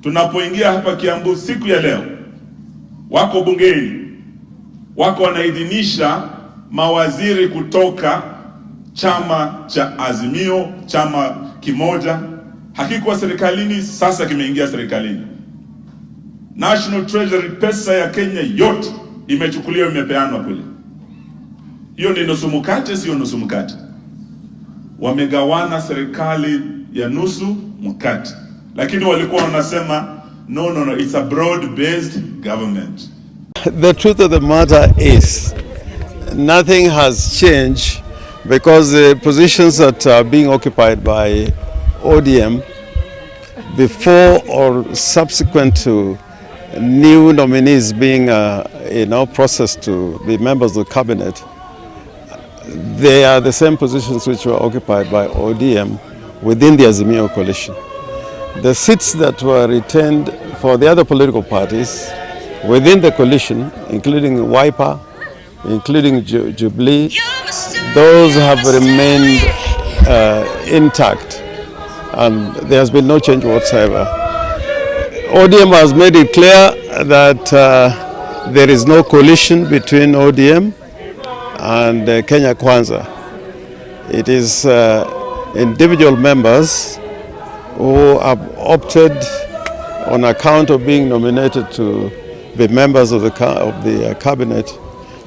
Tunapoingia hapa Kiambu siku ya leo, wako bungeni, wako wanaidhinisha mawaziri kutoka chama cha Azimio, chama kimoja hakikuwa serikalini, sasa kimeingia serikalini. National Treasury, pesa ya Kenya yote imechukuliwa, imepeanwa kule. Hiyo ni nusu mkate, sio nusu mkate. Wamegawana serikali ya nusu mkate, lakini walikuwa wanasema no, it's a broad-based government. The truth of the matter is nothing has changed, because the positions that are being occupied by ODM before or subsequent to new nominees being processed to be members of the cabinet, they are the same positions which were occupied by ODM within the Azimio coalition. The seats that were retained for the other political parties within the coalition, including Wiper, including Jubilee, those have remained intact, and there has been no change whatsoever. ODM has made it clear that there is no coalition between ODM and Kenya Kwanza. It is individual members who have opted on account of being nominated to be members of the cabinet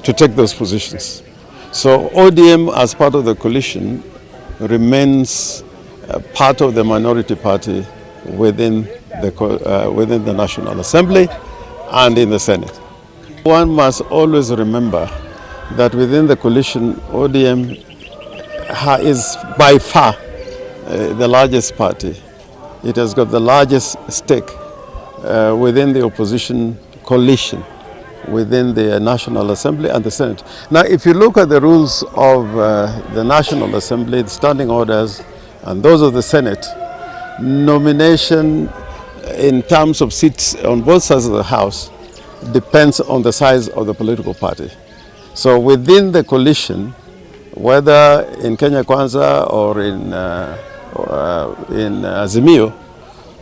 to take those positions. So ODM, as part of the coalition, remains part of the minority party within the National Assembly and in the Senate. One must always remember that within the coalition, ODM is by far the largest party. It has got the largest stake within the opposition coalition, within the National Assembly and the Senate. Now, if you look at the rules of the National Assembly, the standing orders, and those of the Senate, nomination in terms of seats on both sides of the House depends on the size of the political party. So within the coalition, whether in Kenya Kwanza or in Azimio,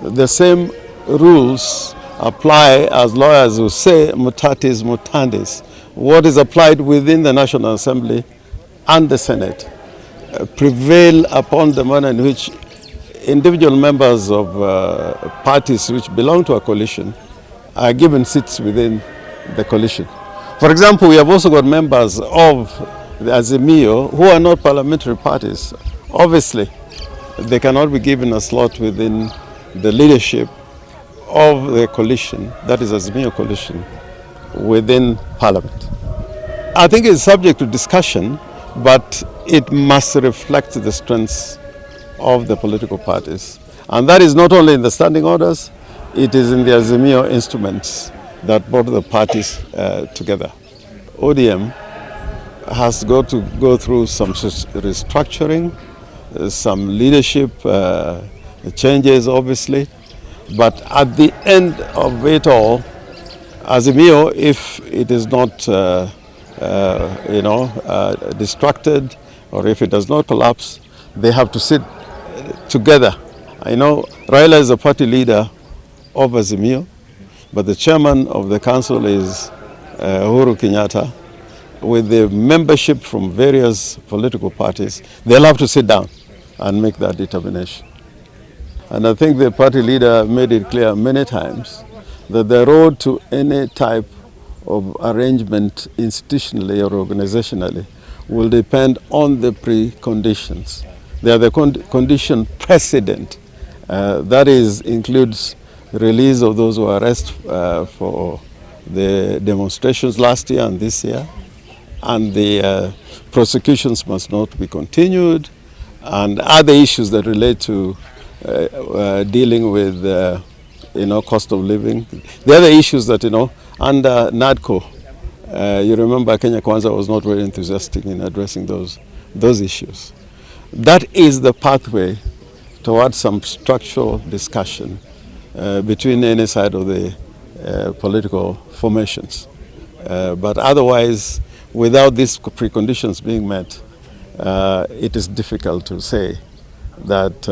the same rules apply, as lawyers will say, mutatis mutandis. What is applied within the National Assembly and the Senate prevail upon the manner in which individual members of parties which belong to a coalition are given seats within the coalition. For example, we have also got members of the Azimio who are not parliamentary parties. Obviously, they cannot be given a slot within the leadership of the coalition, that is Azimio coalition, within Parliament. I think it's subject to discussion, but it must reflect the strengths of the political parties. And that is not only in the standing orders, it is in the Azimio instruments that brought the parties together. ODM has got to go through some restructuring, some leadership changes, obviously. But at the end of it all, Azimio, if it is not distracted, or if it does not collapse, they have to sit together. I know Raila is the party leader of Azimio, but the chairman of the council is Uhuru Kenyatta. With the membership from various political parties, they'll have to sit down and make that determination. And I think the party leader made it clear many times that the road to any type of arrangement institutionally or organizationally will depend on the preconditions. They are the condition precedent. That includes release of those who are arrested for the demonstrations last year and this year, and the prosecutions must not be continued, and other issues that relate to dealing with cost of living. The other issues that under NADCO, you remember Kenya Kwanza was not very enthusiastic in addressing those issues. That is the pathway towards some structural discussion between any side of the political formations. But otherwise, without these preconditions being met, it is difficult to say that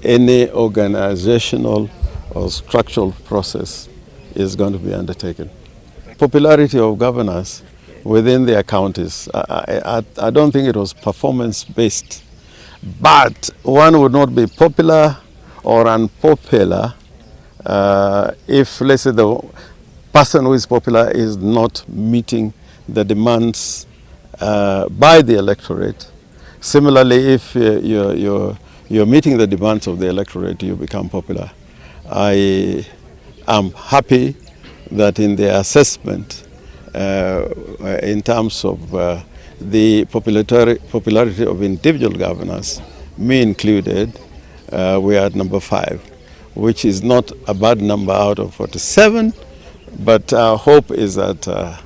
any organizational or structural process is going to be undertaken. Popularity of governors within their counties, I don't think it was performance-based, but one would not be popular or unpopular if, let's say, the person who is popular is not meeting the demands by the electorate. Similarly, if you're meeting the demands of the electorate, you become popular. I am happy that in the assessment, in terms of the popularity of individual governors, me included, we are at number 5, which is not a bad number out of 47, but our hope is that